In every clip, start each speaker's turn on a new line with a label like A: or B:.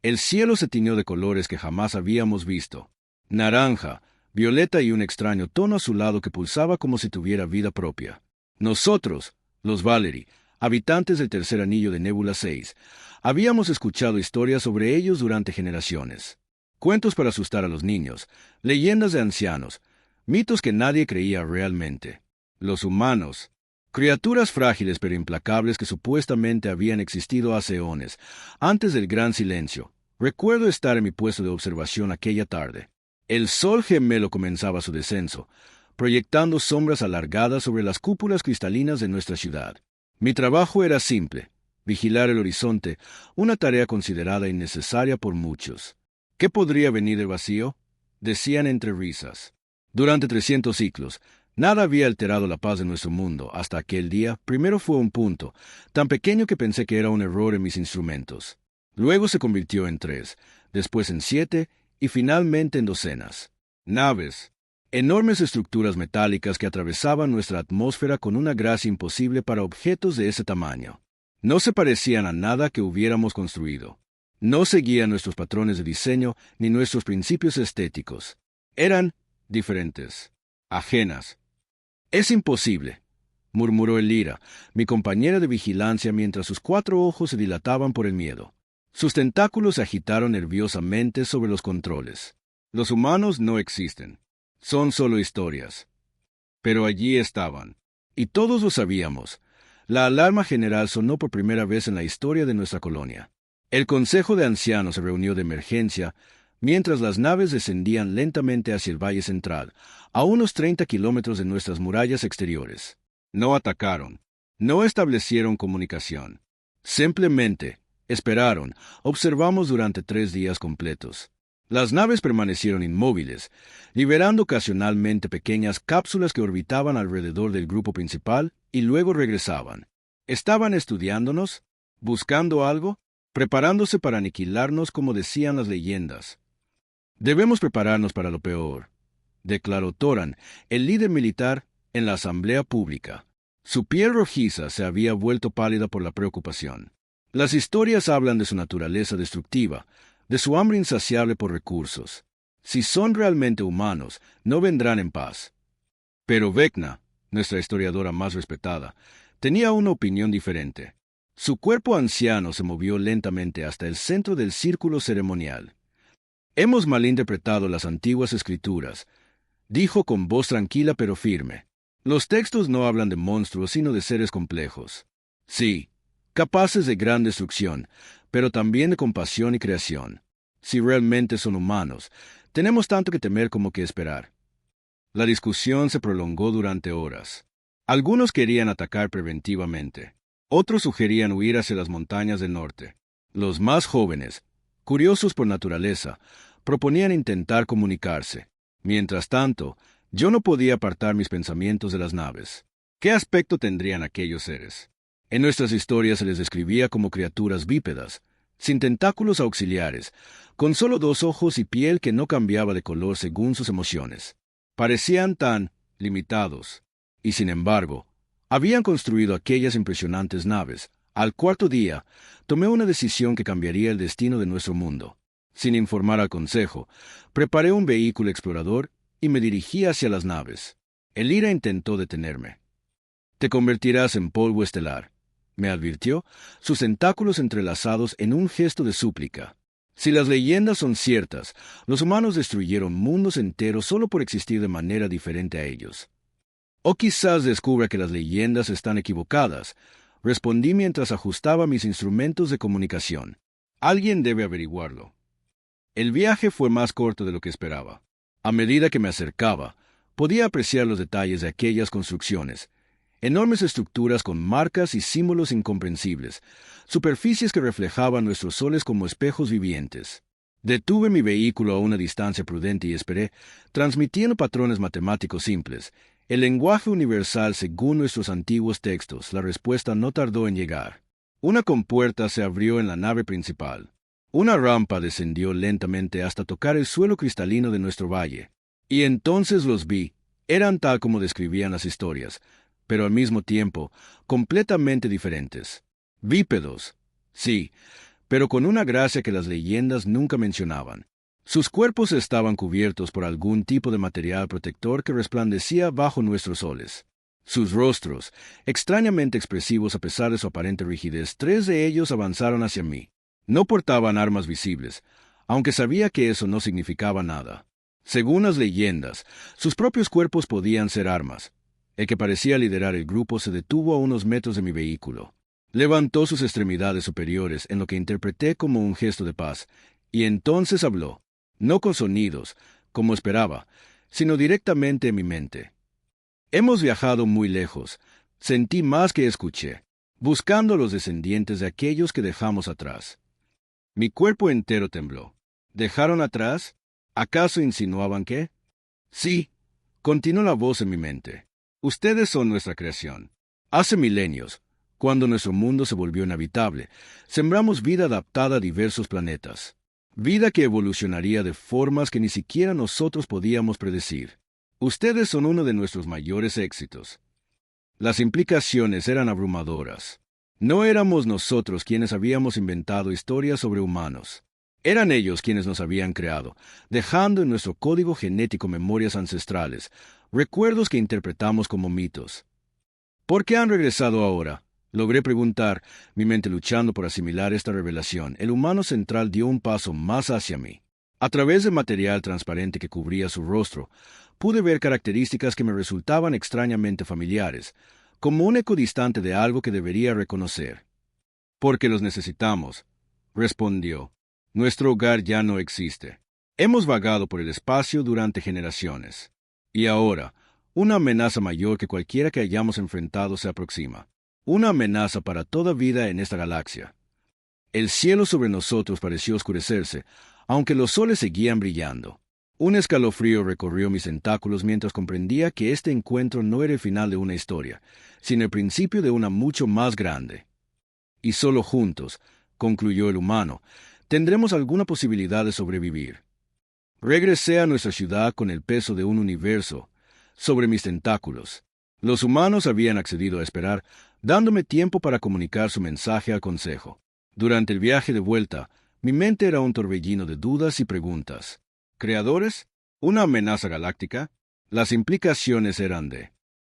A: El cielo se tiñó de colores que jamás habíamos visto. Naranja, violeta y un extraño tono azulado que pulsaba como si tuviera vida propia. Nosotros, los Valery, habitantes del tercer anillo de Nébula 6, habíamos escuchado historias sobre ellos durante generaciones. Cuentos para asustar a los niños, leyendas de ancianos, mitos que nadie creía realmente. Los humanos, criaturas frágiles pero implacables que supuestamente habían existido hace eones, antes del gran silencio. Recuerdo estar en mi puesto de observación aquella tarde. El sol gemelo comenzaba su descenso, proyectando sombras alargadas sobre las cúpulas cristalinas de nuestra ciudad. Mi trabajo era simple: vigilar el horizonte, una tarea considerada innecesaria por muchos. ¿Qué podría venir del vacío?, decían entre risas. Durante 300 ciclos, nada había alterado la paz de nuestro mundo hasta aquel día. Primero fue un punto, tan pequeño que pensé que era un error en mis instrumentos. Luego se convirtió en 3, después en 7 y finalmente en docenas. Naves, enormes estructuras metálicas que atravesaban nuestra atmósfera con una gracia imposible para objetos de ese tamaño. No se parecían a nada que hubiéramos construido. No seguían nuestros patrones de diseño ni nuestros principios estéticos. Eran diferentes, ajenas. «Es imposible», murmuró Elira, mi compañera de vigilancia, mientras sus 4 ojos se dilataban por el miedo. Sus tentáculos se agitaron nerviosamente sobre los controles. «Los humanos no existen. Son solo historias». Pero allí estaban. Y todos lo sabíamos. La alarma general sonó por primera vez en la historia de nuestra colonia. El Consejo de Ancianos se reunió de emergencia mientras las naves descendían lentamente hacia el Valle Central, a unos 30 kilómetros de nuestras murallas exteriores. No atacaron. No establecieron comunicación. Simplemente esperaron. Observamos durante 3 días completos. Las naves permanecieron inmóviles, liberando ocasionalmente pequeñas cápsulas que orbitaban alrededor del grupo principal y luego regresaban. ¿Estaban estudiándonos? ¿Buscando algo? ¿Preparándose para aniquilarnos, como decían las leyendas? «Debemos prepararnos para lo peor», declaró Toran, el líder militar, en la asamblea pública. Su piel rojiza se había vuelto pálida por la preocupación. Las historias hablan de su naturaleza destructiva, de su hambre insaciable por recursos. Si son realmente humanos, no vendrán en paz. Pero Vecna, nuestra historiadora más respetada, tenía una opinión diferente. Su cuerpo anciano se movió lentamente hasta el centro del círculo ceremonial. «Hemos malinterpretado las antiguas escrituras», dijo con voz tranquila pero firme. «Los textos no hablan de monstruos sino de seres complejos. Sí, capaces de gran destrucción, pero también de compasión y creación. Si realmente son humanos, tenemos tanto que temer como que esperar». La discusión se prolongó durante horas. Algunos querían atacar preventivamente. Otros sugerían huir hacia las montañas del norte. Los más jóvenes, curiosos por naturaleza, proponían intentar comunicarse. Mientras tanto, yo no podía apartar mis pensamientos de las naves. ¿Qué aspecto tendrían aquellos seres? En nuestras historias se les describía como criaturas bípedas, sin tentáculos auxiliares, con solo 2 ojos y piel que no cambiaba de color según sus emociones. Parecían tan limitados, y sin embargo, habían construido aquellas impresionantes naves. Al 4.º día, tomé una decisión que cambiaría el destino de nuestro mundo. Sin informar al Consejo, preparé un vehículo explorador y me dirigí hacia las naves. Elira intentó detenerme. «Te convertirás en polvo estelar», me advirtió, sus tentáculos entrelazados en un gesto de súplica. Si las leyendas son ciertas, los humanos destruyeron mundos enteros solo por existir de manera diferente a ellos. «O quizás descubra que las leyendas están equivocadas», respondí mientras ajustaba mis instrumentos de comunicación. «Alguien debe averiguarlo». El viaje fue más corto de lo que esperaba. A medida que me acercaba, podía apreciar los detalles de aquellas construcciones. Enormes estructuras con marcas y símbolos incomprensibles, superficies que reflejaban nuestros soles como espejos vivientes. Detuve mi vehículo a una distancia prudente y esperé, transmitiendo patrones matemáticos simples, el lenguaje universal según nuestros antiguos textos. La respuesta no tardó en llegar. Una compuerta se abrió en la nave principal. Una rampa descendió lentamente hasta tocar el suelo cristalino de nuestro valle. Y entonces los vi. Eran tal como describían las historias, pero al mismo tiempo completamente diferentes. Bípedos, sí, pero con una gracia que las leyendas nunca mencionaban. Sus cuerpos estaban cubiertos por algún tipo de material protector que resplandecía bajo nuestros soles. Sus rostros, extrañamente expresivos a pesar de su aparente rigidez, 3 de ellos avanzaron hacia mí. No portaban armas visibles, aunque sabía que eso no significaba nada. Según las leyendas, sus propios cuerpos podían ser armas. El que parecía liderar el grupo se detuvo a unos metros de mi vehículo. Levantó sus extremidades superiores en lo que interpreté como un gesto de paz, y entonces habló, no con sonidos, como esperaba, sino directamente en mi mente. Hemos viajado muy lejos, sentí más que escuché, buscando a los descendientes de aquellos que dejamos atrás. Mi cuerpo entero tembló. ¿Dejaron atrás? ¿Acaso insinuaban que? Sí, continuó la voz en mi mente. Ustedes son nuestra creación. Hace milenios, cuando nuestro mundo se volvió inhabitable, sembramos vida adaptada a diversos planetas. Vida que evolucionaría de formas que ni siquiera nosotros podíamos predecir. Ustedes son uno de nuestros mayores éxitos. Las implicaciones eran abrumadoras. No éramos nosotros quienes habíamos inventado historias sobre humanos. Eran ellos quienes nos habían creado, dejando en nuestro código genético memorias ancestrales, recuerdos que interpretamos como mitos. ¿Por qué han regresado ahora? Logré preguntar, mi mente luchando por asimilar esta revelación. El humano central dio un paso más hacia mí. A través del material transparente que cubría su rostro, pude ver características que me resultaban extrañamente familiares, como un eco distante de algo que debería reconocer. Porque los necesitamos, respondió. Nuestro hogar ya no existe. Hemos vagado por el espacio durante generaciones. Y ahora, una amenaza mayor que cualquiera que hayamos enfrentado se aproxima. Una amenaza para toda vida en esta galaxia. El cielo sobre nosotros pareció oscurecerse, aunque los soles seguían brillando. Un escalofrío recorrió mis tentáculos mientras comprendía que este encuentro no era el final de una historia, sino el principio de una mucho más grande. Y solo juntos, concluyó el humano, tendremos alguna posibilidad de sobrevivir. Regresé a nuestra ciudad con el peso de un universo sobre mis tentáculos. Los humanos habían accedido a esperar, dándome tiempo para comunicar su mensaje al Consejo. Durante el viaje de vuelta, mi mente era un torbellino de dudas y preguntas. ¿Creadores? ¿Una amenaza galáctica? Las implicaciones eran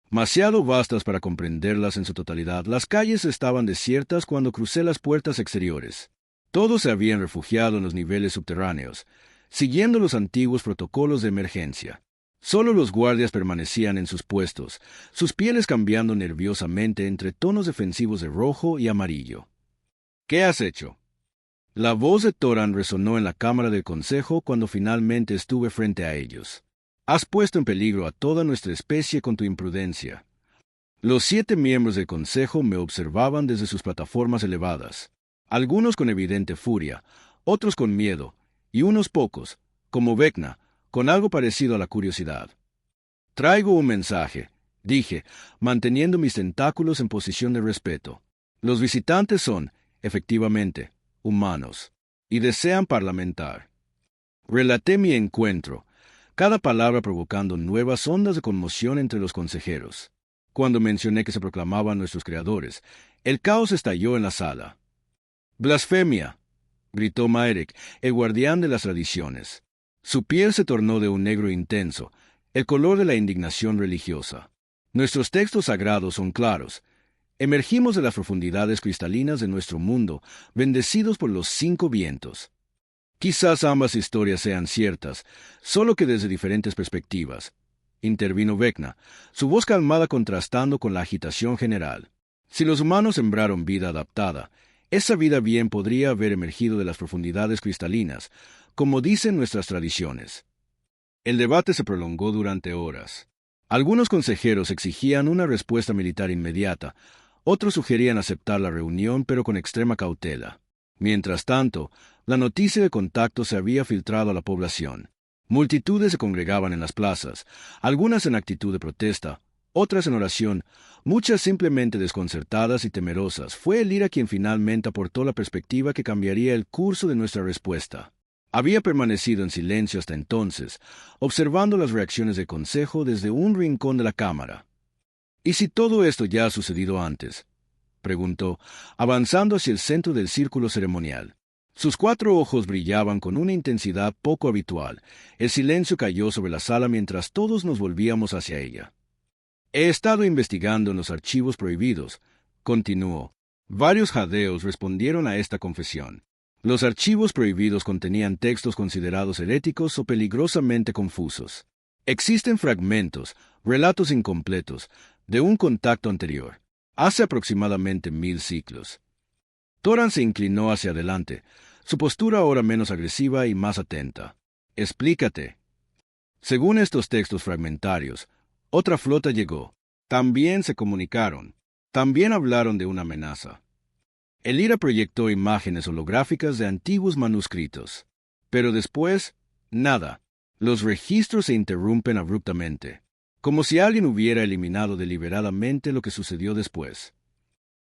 A: demasiado vastas para comprenderlas en su totalidad. Las calles estaban desiertas cuando crucé las puertas exteriores. Todos se habían refugiado en los niveles subterráneos, siguiendo los antiguos protocolos de emergencia. Solo los guardias permanecían en sus puestos, sus pieles cambiando nerviosamente entre tonos defensivos de rojo y amarillo. ¿Qué has hecho? La voz de Toran resonó en la cámara del consejo cuando finalmente estuve frente a ellos. Has puesto en peligro a toda nuestra especie con tu imprudencia. Los 7 miembros del consejo me observaban desde sus plataformas elevadas, algunos con evidente furia, otros con miedo, y unos pocos, como Vecna, con algo parecido a la curiosidad. Traigo un mensaje, dije, manteniendo mis tentáculos en posición de respeto. Los visitantes son, efectivamente, humanos, y desean parlamentar. Relaté mi encuentro, cada palabra provocando nuevas ondas de conmoción entre los consejeros. Cuando mencioné que se proclamaban nuestros creadores, el caos estalló en la sala. «¡Blasfemia!», gritó Maerek, el guardián de las tradiciones. Su piel se tornó de un negro intenso, el color de la indignación religiosa. Nuestros textos sagrados son claros. Emergimos de las profundidades cristalinas de nuestro mundo, bendecidos por los 5 vientos. Quizás ambas historias sean ciertas, solo que desde diferentes perspectivas, intervino Vecna, su voz calmada contrastando con la agitación general. Si los humanos sembraron vida adaptada, esa vida bien podría haber emergido de las profundidades cristalinas, como dicen nuestras tradiciones. El debate se prolongó durante horas. Algunos consejeros exigían una respuesta militar inmediata, otros sugerían aceptar la reunión pero con extrema cautela. Mientras tanto, la noticia de contacto se había filtrado a la población. Multitudes se congregaban en las plazas, algunas en actitud de protesta, otras en oración, muchas simplemente desconcertadas y temerosas. Fue Elira quien finalmente aportó la perspectiva que cambiaría el curso de nuestra respuesta. Había permanecido en silencio hasta entonces, observando las reacciones del consejo desde un rincón de la cámara. ¿Y si todo esto ya ha sucedido antes?, preguntó, avanzando hacia el centro del círculo ceremonial. Sus 4 ojos brillaban con una intensidad poco habitual. El silencio cayó sobre la sala mientras todos nos volvíamos hacia ella. He estado investigando en los archivos prohibidos, continuó. Varios jadeos respondieron a esta confesión. Los archivos prohibidos contenían textos considerados heréticos o peligrosamente confusos. Existen fragmentos, relatos incompletos, de un contacto anterior, hace aproximadamente 1000 ciclos. Toran se inclinó hacia adelante, su postura ahora menos agresiva y más atenta. Explícate. Según estos textos fragmentarios, otra flota llegó. También se comunicaron. También hablaron de una amenaza. Elira proyectó imágenes holográficas de antiguos manuscritos. Pero después, nada. Los registros se interrumpen abruptamente, como si alguien hubiera eliminado deliberadamente lo que sucedió después.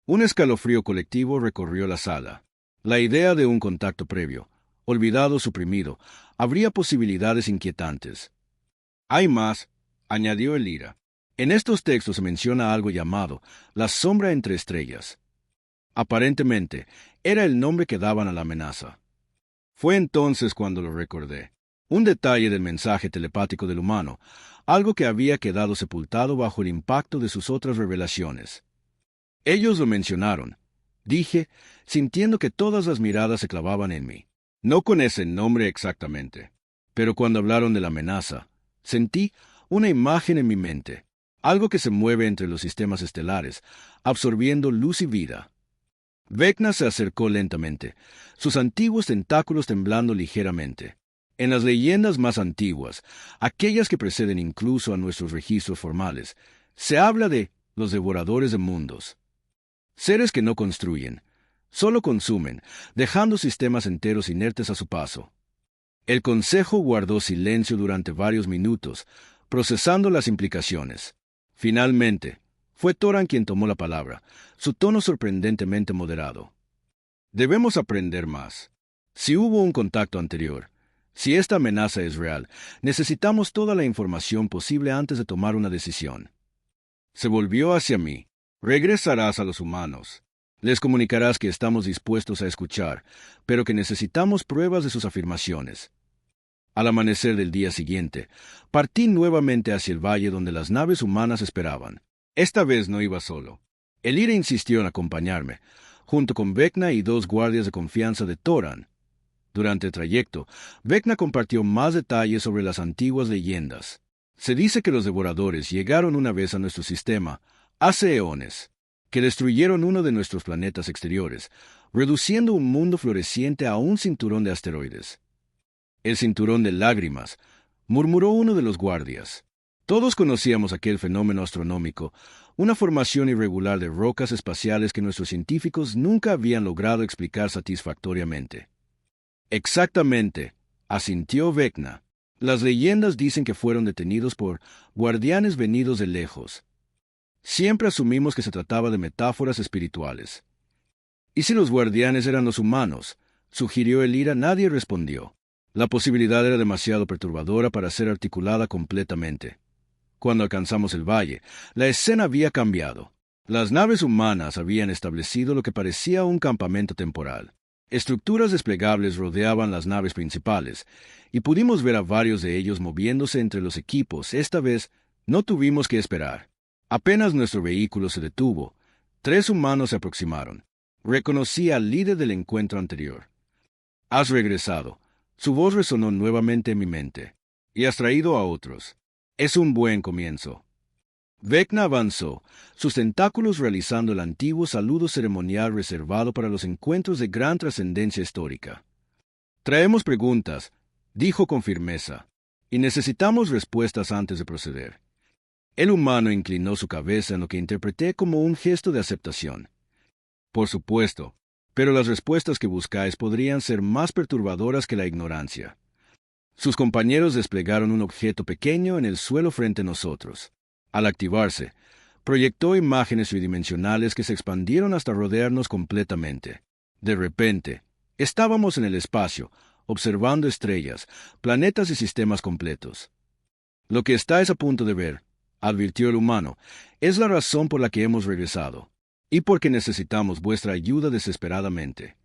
A: Un escalofrío colectivo recorrió la sala. La idea de un contacto previo, olvidado o suprimido, habría posibilidades inquietantes. Hay más, añadió Elira. En estos textos se menciona algo llamado la sombra entre estrellas. Aparentemente, era el nombre que daban a la amenaza. Fue entonces cuando lo recordé. Un detalle del mensaje telepático del humano, algo que había quedado sepultado bajo el impacto de sus otras revelaciones. Ellos lo mencionaron, dije, sintiendo que todas las miradas se clavaban en mí. No con ese nombre exactamente, pero cuando hablaron de la amenaza, sentí una imagen en mi mente, algo que se mueve entre los sistemas estelares, absorbiendo luz y vida. Vecna se acercó lentamente, sus antiguos tentáculos temblando ligeramente. En las leyendas más antiguas, aquellas que preceden incluso a nuestros registros formales, se habla de los devoradores de mundos. Seres que no construyen, solo consumen, dejando sistemas enteros inertes a su paso. El Consejo guardó silencio durante varios minutos, procesando las implicaciones. Finalmente, fue Toran quien tomó la palabra, su tono sorprendentemente moderado. Debemos aprender más. Si hubo un contacto anterior, si esta amenaza es real, necesitamos toda la información posible antes de tomar una decisión. Se volvió hacia mí. Regresarás a los humanos. Les comunicarás que estamos dispuestos a escuchar, pero que necesitamos pruebas de sus afirmaciones. Al amanecer del día siguiente, partí nuevamente hacia el valle donde las naves humanas esperaban. Esta vez no iba solo. Elira insistió en acompañarme, junto con Vecna y 2 guardias de confianza de Toran. Durante el trayecto, Vecna compartió más detalles sobre las antiguas leyendas. Se dice que los devoradores llegaron una vez a nuestro sistema, hace eones, que destruyeron uno de nuestros planetas exteriores, reduciendo un mundo floreciente a un cinturón de asteroides. El cinturón de lágrimas, murmuró uno de los guardias. Todos conocíamos aquel fenómeno astronómico, una formación irregular de rocas espaciales que nuestros científicos nunca habían logrado explicar satisfactoriamente. Exactamente, asintió Vecna. Las leyendas dicen que fueron detenidos por guardianes venidos de lejos. Siempre asumimos que se trataba de metáforas espirituales. ¿Y si los guardianes eran los humanos?, sugirió Elira. Nadie respondió. La posibilidad era demasiado perturbadora para ser articulada completamente. Cuando alcanzamos el valle, la escena había cambiado. Las naves humanas habían establecido lo que parecía un campamento temporal. Estructuras desplegables rodeaban las naves principales, y pudimos ver a varios de ellos moviéndose entre los equipos. Esta vez no tuvimos que esperar. Apenas nuestro vehículo se detuvo, 3 humanos se aproximaron. Reconocí al líder del encuentro anterior. Has regresado. Su voz resonó nuevamente en mi mente. Y has traído a otros. Es un buen comienzo. Vecna avanzó, sus tentáculos realizando el antiguo saludo ceremonial reservado para los encuentros de gran trascendencia histórica. Traemos preguntas, dijo con firmeza, y necesitamos respuestas antes de proceder. El humano inclinó su cabeza en lo que interpreté como un gesto de aceptación. Por supuesto, pero las respuestas que buscáis podrían ser más perturbadoras que la ignorancia. Sus compañeros desplegaron un objeto pequeño en el suelo frente a nosotros. Al activarse, proyectó imágenes tridimensionales que se expandieron hasta rodearnos completamente. De repente, estábamos en el espacio, observando estrellas, planetas y sistemas completos. Lo que estáis a punto de ver, advirtió el humano, es la razón por la que hemos regresado, y porque necesitamos vuestra ayuda desesperadamente.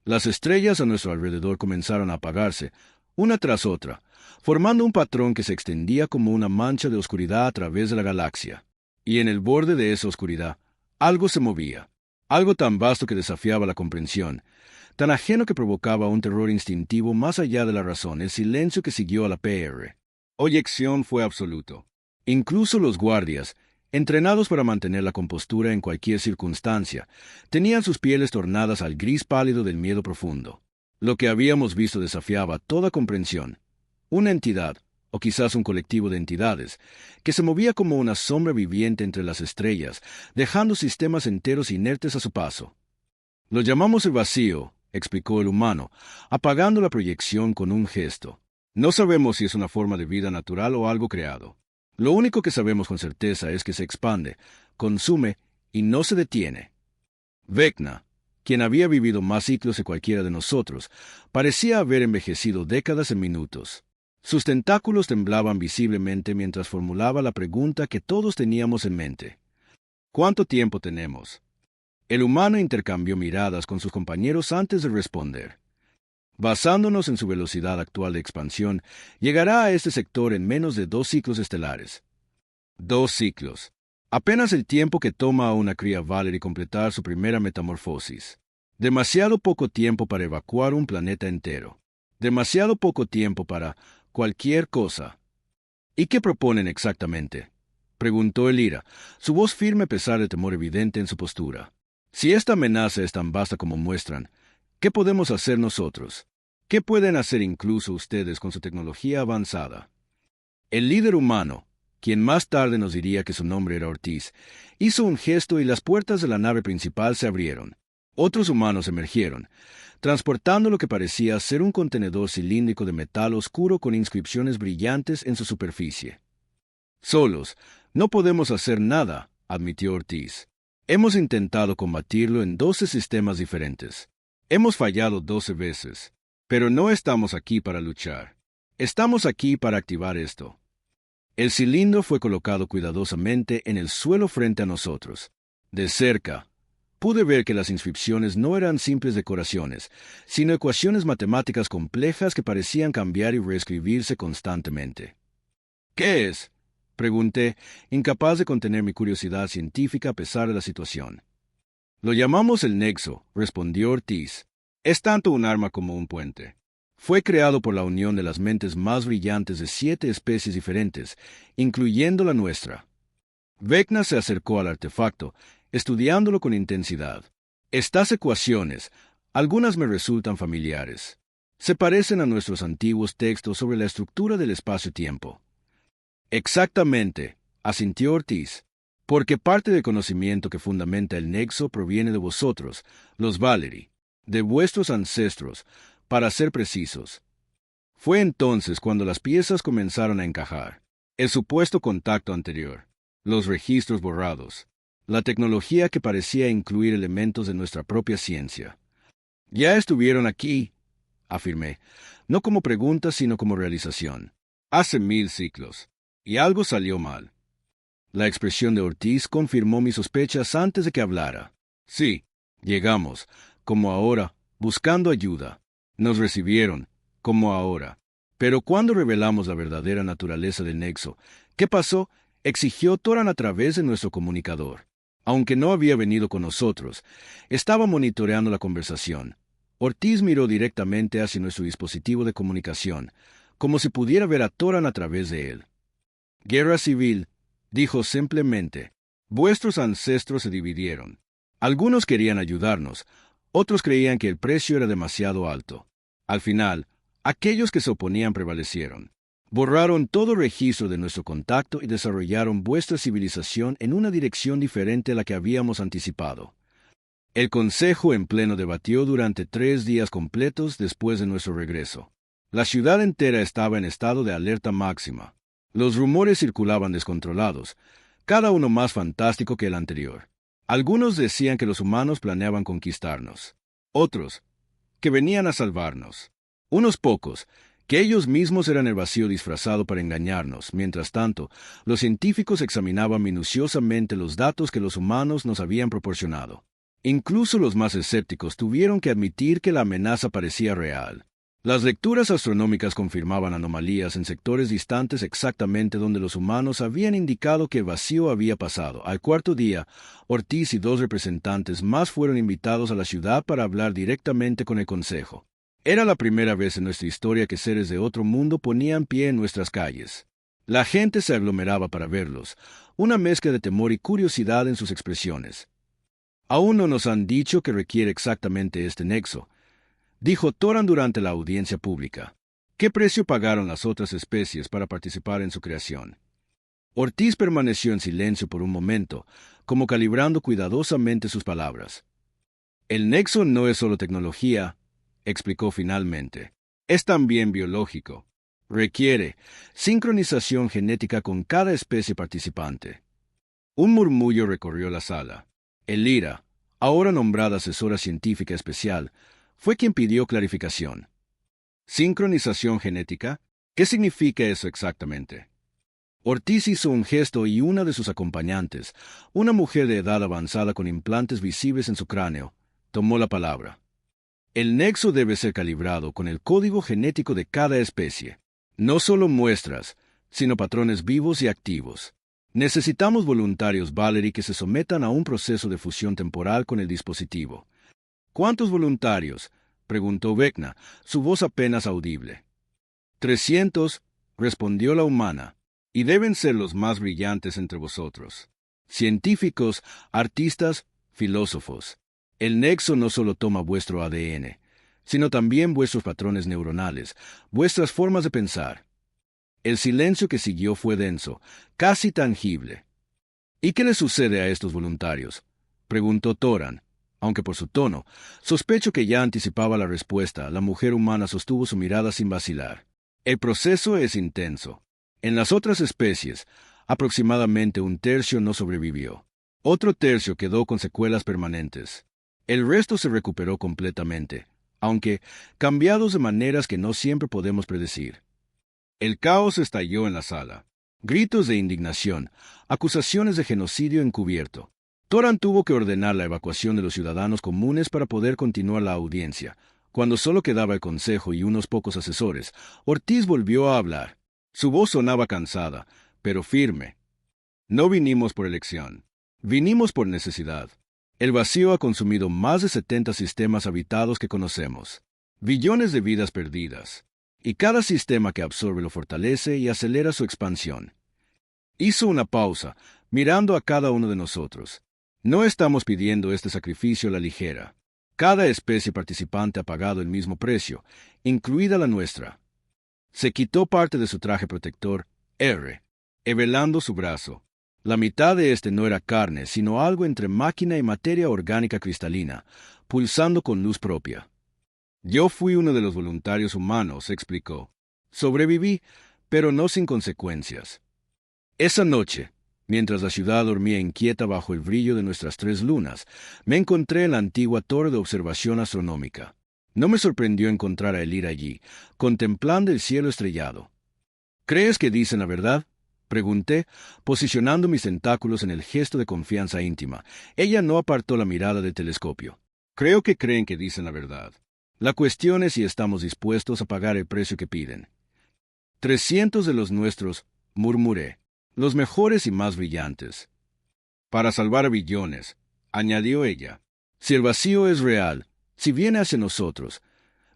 A: Las estrellas a nuestro alrededor comenzaron a apagarse, una tras otra, formando un patrón que se extendía como una mancha de oscuridad a través de la galaxia. Y en el borde de esa oscuridad, algo se movía, algo tan vasto que desafiaba la comprensión, tan ajeno que provocaba un terror instintivo más allá de la razón. El silencio que siguió a la PR. Oyección fue absoluto. Incluso los guardias, entrenados para mantener la compostura en cualquier circunstancia, tenían sus pieles tornadas al gris pálido del miedo profundo. Lo que habíamos visto desafiaba toda comprensión. Una entidad, o quizás un colectivo de entidades, que se movía como una sombra viviente entre las estrellas, dejando sistemas enteros inertes a su paso. Lo llamamos el vacío, explicó el humano, apagando la proyección con un gesto. No sabemos si es una forma de vida natural o algo creado. Lo único que sabemos con certeza es que se expande, consume y no se detiene. Vecna, quien había vivido más ciclos que cualquiera de nosotros, parecía haber envejecido décadas en minutos. Sus tentáculos temblaban visiblemente mientras formulaba la pregunta que todos teníamos en mente. ¿Cuánto tiempo tenemos? El humano intercambió miradas con sus compañeros antes de responder. Basándonos en su velocidad actual de expansión, llegará a este sector en menos de 2 ciclos estelares. 2 ciclos. Apenas el tiempo que toma a una cría Valerie completar su primera metamorfosis. Demasiado poco tiempo para evacuar un planeta entero. Demasiado poco tiempo para cualquier cosa. ¿Y qué proponen exactamente?, preguntó Elira, su voz firme a pesar del temor evidente en su postura. Si esta amenaza es tan vasta como muestran, ¿qué podemos hacer nosotros? ¿Qué pueden hacer incluso ustedes con su tecnología avanzada? El líder humano, quien más tarde nos diría que su nombre era Ortiz, hizo un gesto y las puertas de la nave principal se abrieron. Otros humanos emergieron, transportando lo que parecía ser un contenedor cilíndrico de metal oscuro con inscripciones brillantes en su superficie. Solos, no podemos hacer nada, admitió Ortiz. Hemos intentado combatirlo en 12 sistemas diferentes. Hemos fallado 12 veces. Pero no estamos aquí para luchar. Estamos aquí para activar esto. El cilindro fue colocado cuidadosamente en el suelo frente a nosotros. De cerca, pude ver que las inscripciones no eran simples decoraciones, sino ecuaciones matemáticas complejas que parecían cambiar y reescribirse constantemente. ¿Qué es?, pregunté, incapaz de contener mi curiosidad científica a pesar de la situación. Lo llamamos el Nexo, respondió Ortiz. Es tanto un arma como un puente. Fue creado por la unión de las mentes más brillantes de 7 especies diferentes, incluyendo la nuestra. Vecna se acercó al artefacto, estudiándolo con intensidad. Estas ecuaciones, algunas me resultan familiares. Se parecen a nuestros antiguos textos sobre la estructura del espacio-tiempo. Exactamente, asintió Ortiz, porque parte del conocimiento que fundamenta el Nexo proviene de vosotros, los Valerie, de vuestros ancestros, para ser precisos. Fue entonces cuando las piezas comenzaron a encajar. El supuesto contacto anterior, los registros borrados, la tecnología que parecía incluir elementos de nuestra propia ciencia. Ya estuvieron aquí, afirmé, no como pregunta sino como realización. Hace 1000 ciclos, y algo salió mal. La expresión de Ortiz confirmó mis sospechas antes de que hablara. Sí, llegamos, como ahora, buscando ayuda. Nos recibieron, como ahora. Pero cuando revelamos la verdadera naturaleza del Nexo, ¿qué pasó? Exigió Toran a través de nuestro comunicador. Aunque no había venido con nosotros, estaba monitoreando la conversación. Ortiz miró directamente hacia nuestro dispositivo de comunicación, como si pudiera ver a Toran a través de él. Guerra civil, dijo simplemente. Vuestros ancestros se dividieron. Algunos querían ayudarnos, otros creían que el precio era demasiado alto. Al final, aquellos que se oponían prevalecieron. Borraron todo registro de nuestro contacto y desarrollaron vuestra civilización en una dirección diferente a la que habíamos anticipado. El Consejo en pleno debatió durante 3 días completos después de nuestro regreso. La ciudad entera estaba en estado de alerta máxima. Los rumores circulaban descontrolados, cada uno más fantástico que el anterior. Algunos decían que los humanos planeaban conquistarnos. Otros, que venían a salvarnos. Unos pocos, que ellos mismos eran el vacío disfrazado para engañarnos. Mientras tanto, los científicos examinaban minuciosamente los datos que los humanos nos habían proporcionado. Incluso los más escépticos tuvieron que admitir que la amenaza parecía real. Las lecturas astronómicas confirmaban anomalías en sectores distantes exactamente donde los humanos habían indicado que el vacío había pasado. Al cuarto día, Ortiz y 2 representantes más fueron invitados a la ciudad para hablar directamente con el Consejo. Era la primera vez en nuestra historia que seres de otro mundo ponían pie en nuestras calles. La gente se aglomeraba para verlos, una mezcla de temor y curiosidad en sus expresiones. Aún no nos han dicho qué requiere exactamente este nexo, dijo Toran durante la audiencia pública. ¿Qué precio pagaron las otras especies para participar en su creación? Ortiz permaneció en silencio por un momento, como calibrando cuidadosamente sus palabras. El nexo no es solo tecnología, explicó finalmente. Es también biológico. Requiere sincronización genética con cada especie participante. Un murmullo recorrió la sala. Elira, ahora nombrada asesora científica especial, fue quien pidió clarificación. ¿Sincronización genética? ¿Qué significa eso exactamente? Ortiz hizo un gesto y una de sus acompañantes, una mujer de edad avanzada con implantes visibles en su cráneo, tomó la palabra. El nexo debe ser calibrado con el código genético de cada especie. No solo muestras, sino patrones vivos y activos. Necesitamos voluntarios Valerie que se sometan a un proceso de fusión temporal con el dispositivo. ¿Cuántos voluntarios?, preguntó Vecna, su voz apenas audible. 300, respondió la humana, y deben ser los más brillantes entre vosotros. Científicos, artistas, filósofos. El nexo no solo toma vuestro ADN, sino también vuestros patrones neuronales, vuestras formas de pensar. El silencio que siguió fue denso, casi tangible. ¿Y qué le sucede a estos voluntarios?, preguntó Toran. Aunque por su tono, sospecho que ya anticipaba la respuesta, la mujer humana sostuvo su mirada sin vacilar. El proceso es intenso. En las otras especies, aproximadamente un tercio no sobrevivió. Otro tercio quedó con secuelas permanentes. El resto se recuperó completamente, aunque cambiados de maneras que no siempre podemos predecir. El caos estalló en la sala. Gritos de indignación, acusaciones de genocidio encubierto. Toran tuvo que ordenar la evacuación de los ciudadanos comunes para poder continuar la audiencia. Cuando solo quedaba el consejo y unos pocos asesores, Ortiz volvió a hablar. Su voz sonaba cansada, pero firme. No vinimos por elección. Vinimos por necesidad. El vacío ha consumido más de 70 sistemas habitados que conocemos. Billones de vidas perdidas. Y cada sistema que absorbe lo fortalece y acelera su expansión. Hizo una pausa, mirando a cada uno de nosotros. No estamos pidiendo este sacrificio a la ligera. Cada especie participante ha pagado el mismo precio, incluida la nuestra. Se quitó parte de su traje protector, revelando su brazo. La mitad de este no era carne, sino algo entre máquina y materia orgánica cristalina, pulsando con luz propia. Yo fui uno de los voluntarios humanos, explicó. Sobreviví, pero no sin consecuencias. Esa noche, mientras la ciudad dormía inquieta bajo el brillo de nuestras 3 lunas, me encontré en la antigua torre de observación astronómica. No me sorprendió encontrar a Elira allí, contemplando el cielo estrellado. ¿Crees que dicen la verdad?, pregunté, posicionando mis tentáculos en el gesto de confianza íntima. Ella no apartó la mirada del telescopio. Creo que creen que dicen la verdad. La cuestión es si estamos dispuestos a pagar el precio que piden. 300 de los nuestros, murmuré. Los mejores y más brillantes. Para salvar a billones, añadió ella. Si el vacío es real, si viene hacia nosotros.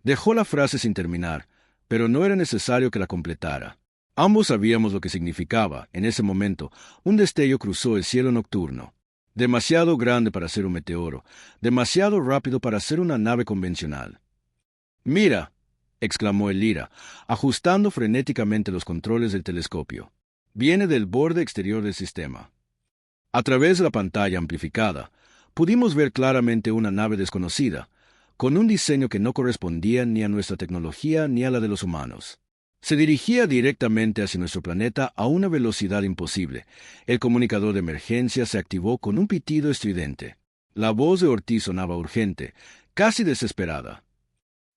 A: Dejó la frase sin terminar, pero no era necesario que la completara. Ambos sabíamos lo que significaba. En ese momento, un destello cruzó el cielo nocturno. Demasiado grande para ser un meteoro, demasiado rápido para ser una nave convencional. «Mira», exclamó Elira, ajustando frenéticamente los controles del telescopio. Viene del borde exterior del sistema. A través de la pantalla amplificada, pudimos ver claramente una nave desconocida, con un diseño que no correspondía ni a nuestra tecnología ni a la de los humanos. Se dirigía directamente hacia nuestro planeta a una velocidad imposible. El comunicador de emergencia se activó con un pitido estridente. La voz de Ortiz sonaba urgente, casi desesperada.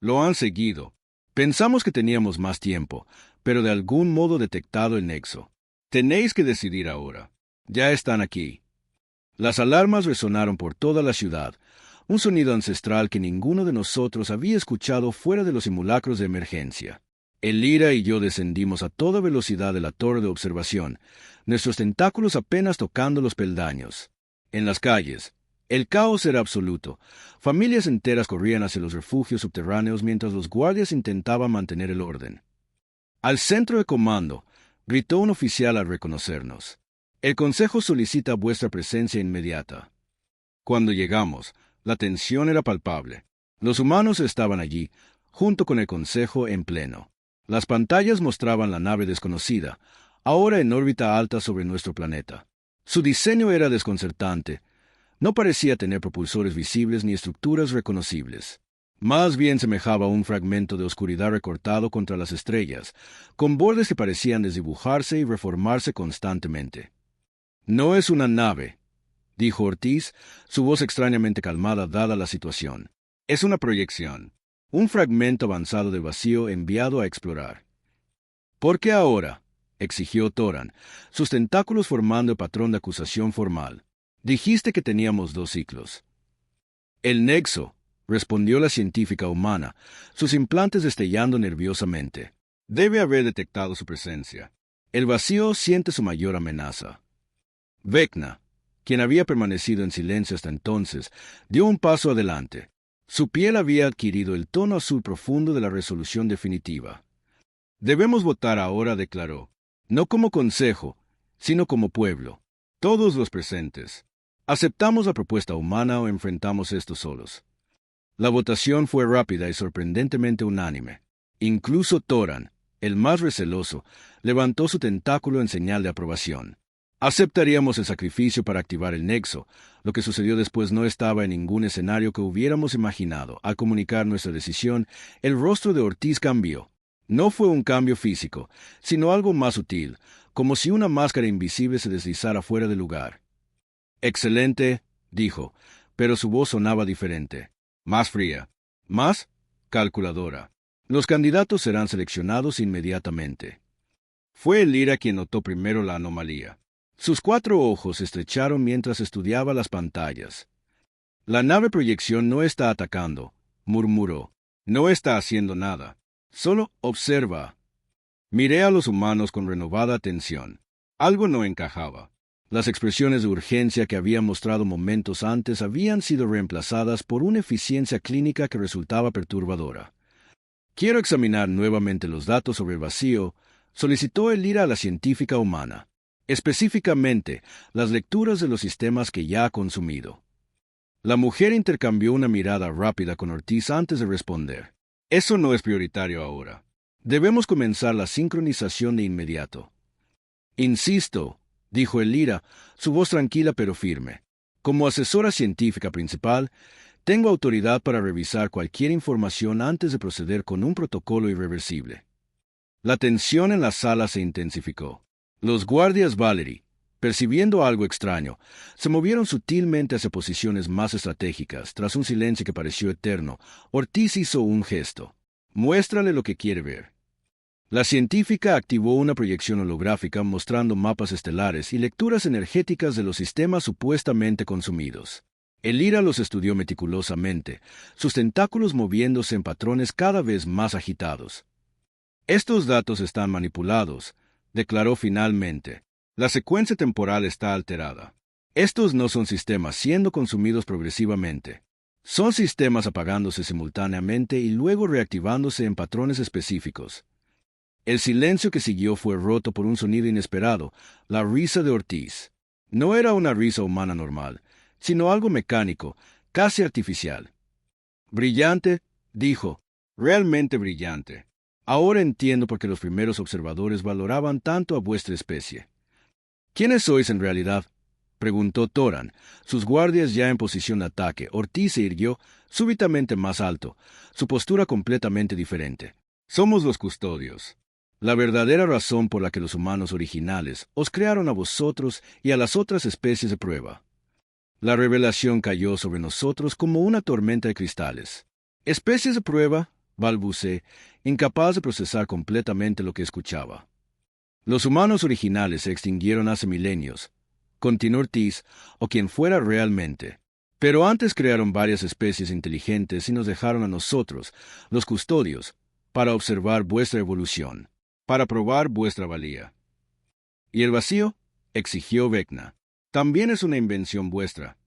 A: Lo han seguido. Pensamos que teníamos más tiempo, pero de algún modo detectado el nexo. Tenéis que decidir ahora. Ya están aquí. Las alarmas resonaron por toda la ciudad. un sonido ancestral que ninguno de nosotros había escuchado fuera de los simulacros de emergencia. El Lyra y yo descendimos a toda velocidad de la torre de observación, nuestros tentáculos apenas tocando los peldaños. En las calles, el caos era absoluto. Familias enteras corrían hacia los refugios subterráneos mientras los guardias intentaban mantener el orden. Al centro de comando, gritó un oficial al reconocernos. El Consejo solicita vuestra presencia inmediata. Cuando llegamos, la tensión era palpable. Los humanos estaban allí, junto con el Consejo en pleno. Las pantallas mostraban la nave desconocida, ahora en órbita alta sobre nuestro planeta. Su diseño era desconcertante. No parecía tener propulsores visibles ni estructuras reconocibles. Más bien semejaba a un fragmento de oscuridad recortado contra las estrellas, con bordes que parecían desdibujarse y reformarse constantemente. «No es una nave», dijo Ortiz, su voz extrañamente calmada dada la situación. «Es una proyección, un fragmento avanzado de vacío enviado a explorar». «¿Por qué ahora?», exigió Toran, sus tentáculos formando el patrón de acusación formal. «Dijiste que teníamos 2 ciclos». «El nexo», respondió la científica humana, sus implantes destellando nerviosamente. «Debe haber detectado su presencia. El vacío siente su mayor amenaza». Vecna, quien había permanecido en silencio hasta entonces, dio un paso adelante. Su piel había adquirido el tono azul profundo de la resolución definitiva. «Debemos votar ahora», declaró, «no como consejo, sino como pueblo. Todos los presentes. ¿Aceptamos la propuesta humana o enfrentamos esto solos?» La votación fue rápida y sorprendentemente unánime. Incluso Toran, el más receloso, levantó su tentáculo en señal de aprobación. Aceptaríamos el sacrificio para activar el nexo. Lo que sucedió después no estaba en ningún escenario que hubiéramos imaginado. Al comunicar nuestra decisión, el rostro de Ortiz cambió. No fue un cambio físico, sino algo más sutil, como si una máscara invisible se deslizara fuera del lugar. «Excelente», dijo, pero su voz sonaba diferente. Más fría. Más calculadora. Los candidatos serán seleccionados inmediatamente. Fue el Lyra quien notó primero la anomalía. Sus 4 ojos se estrecharon mientras estudiaba las pantallas. «La nave proyección no está atacando», murmuró. «No está haciendo nada. Solo observa». Miré a los humanos con renovada atención. Algo no encajaba. Las expresiones de urgencia que había mostrado momentos antes habían sido reemplazadas por una eficiencia clínica que resultaba perturbadora. «Quiero examinar nuevamente los datos sobre el vacío», solicitó el Lyra a la científica humana. «Específicamente, las lecturas de los sistemas que ya ha consumido». La mujer intercambió una mirada rápida con Ortiz antes de responder. «Eso no es prioritario ahora. Debemos comenzar la sincronización de inmediato». «Insisto», dijo el Lyra, su voz tranquila pero firme. «Como asesora científica principal, tengo autoridad para revisar cualquier información antes de proceder con un protocolo irreversible». La tensión en la sala se intensificó. Los guardias Valery, percibiendo algo extraño, se movieron sutilmente hacia posiciones más estratégicas. Tras un silencio que pareció eterno, Ortiz hizo un gesto. «Muéstrale lo que quiere ver». La científica activó una proyección holográfica mostrando mapas estelares y lecturas energéticas de los sistemas supuestamente consumidos. El Lyra los estudió meticulosamente, sus tentáculos moviéndose en patrones cada vez más agitados. «Estos datos están manipulados», declaró finalmente. «La secuencia temporal está alterada. Estos no son sistemas siendo consumidos progresivamente. Son sistemas apagándose simultáneamente y luego reactivándose en patrones específicos». El silencio que siguió fue roto por un sonido inesperado, la risa de Ortiz. No era una risa humana normal, sino algo mecánico, casi artificial. «Brillante», dijo, «realmente brillante. Ahora entiendo por qué los primeros observadores valoraban tanto a vuestra especie». «¿Quiénes sois en realidad?», preguntó Toran, sus guardias ya en posición de ataque. Ortiz se irguió súbitamente más alto, su postura completamente diferente. «Somos los custodios. La verdadera razón por la que los humanos originales os crearon a vosotros y a las otras especies de prueba». La revelación cayó sobre nosotros como una tormenta de cristales. «¿Especies de prueba?», balbuceé, incapaz de procesar completamente lo que escuchaba. «Los humanos originales se extinguieron hace milenios», continuó Ortiz, «o quien fuera realmente. Pero antes crearon varias especies inteligentes y nos dejaron a nosotros, los custodios, para observar vuestra evolución, para probar vuestra valía. ¿Y el vacío? Exigió Vecna. También es una invención vuestra.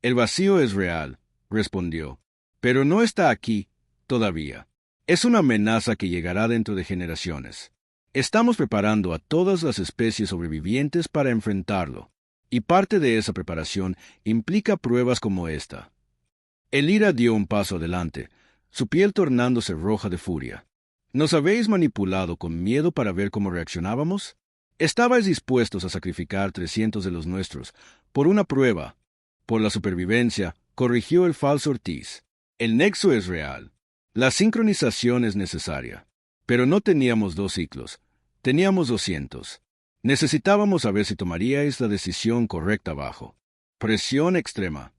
A: El vacío es real, respondió, pero no está aquí todavía. Es una amenaza que llegará dentro de generaciones. Estamos preparando a todas las especies sobrevivientes para enfrentarlo, y parte de esa preparación implica pruebas como esta. El Ira dio un paso adelante, su piel tornándose roja de furia. ¿Nos habéis manipulado con miedo para ver cómo reaccionábamos? ¿Estabais dispuestos a sacrificar 300 de los nuestros por una prueba? Por la supervivencia, corrigió el falso Ortiz. El nexo es real. La sincronización es necesaria. Pero no teníamos 2 ciclos. Teníamos 200. Necesitábamos saber si tomaríais la decisión correcta bajo presión extrema.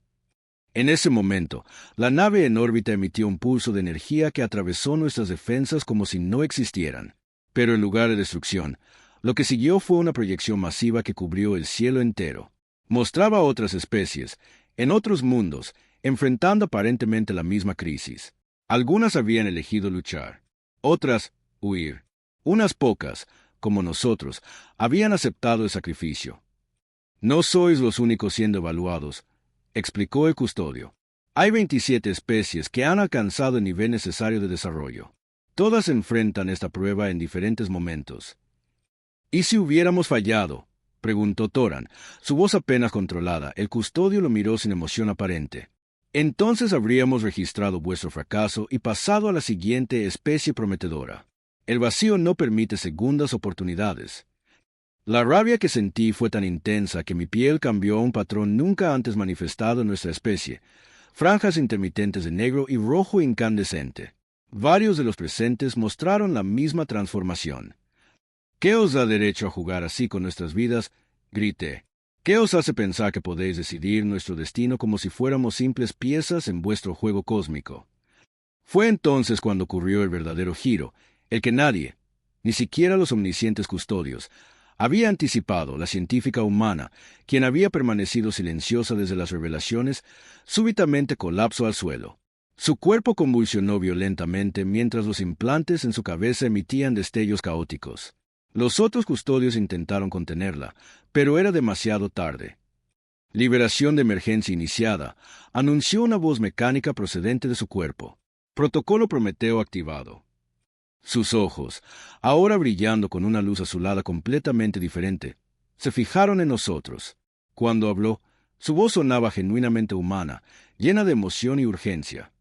A: En ese momento, la nave en órbita emitió un pulso de energía que atravesó nuestras defensas como si no existieran. Pero en lugar de destrucción, lo que siguió fue una proyección masiva que cubrió el cielo entero. Mostraba a otras especies, en otros mundos, enfrentando aparentemente la misma crisis. Algunas habían elegido luchar, otras, huir. Unas pocas, como nosotros, habían aceptado el sacrificio. No sois los únicos siendo evaluados, explicó el custodio. Hay 27 especies que han alcanzado el nivel necesario de desarrollo. Todas enfrentan esta prueba en diferentes momentos. ¿Y si hubiéramos fallado?, preguntó Toran, su voz apenas controlada. El custodio lo miró sin emoción aparente. Entonces habríamos registrado vuestro fracaso y pasado a la siguiente especie prometedora. El vacío no permite segundas oportunidades. La rabia que sentí fue tan intensa que mi piel cambió a un patrón nunca antes manifestado en nuestra especie, franjas intermitentes de negro y rojo incandescente. Varios de los presentes mostraron la misma transformación. ¿Qué os da derecho a jugar así con nuestras vidas?, grité. ¿Qué os hace pensar que podéis decidir nuestro destino como si fuéramos simples piezas en vuestro juego cósmico? Fue entonces cuando ocurrió el verdadero giro, el que nadie, ni siquiera los omniscientes custodios, había anticipado. La científica humana, quien había permanecido silenciosa desde las revelaciones, súbitamente colapsó al suelo. Su cuerpo convulsionó violentamente mientras los implantes en su cabeza emitían destellos caóticos. Los otros custodios intentaron contenerla, pero era demasiado tarde. Liberación de emergencia iniciada, anunció una voz mecánica procedente de su cuerpo. Protocolo Prometeo activado. Sus ojos, ahora brillando con una luz azulada completamente diferente, se fijaron en nosotros. Cuando habló, su voz sonaba genuinamente humana, llena de emoción y urgencia.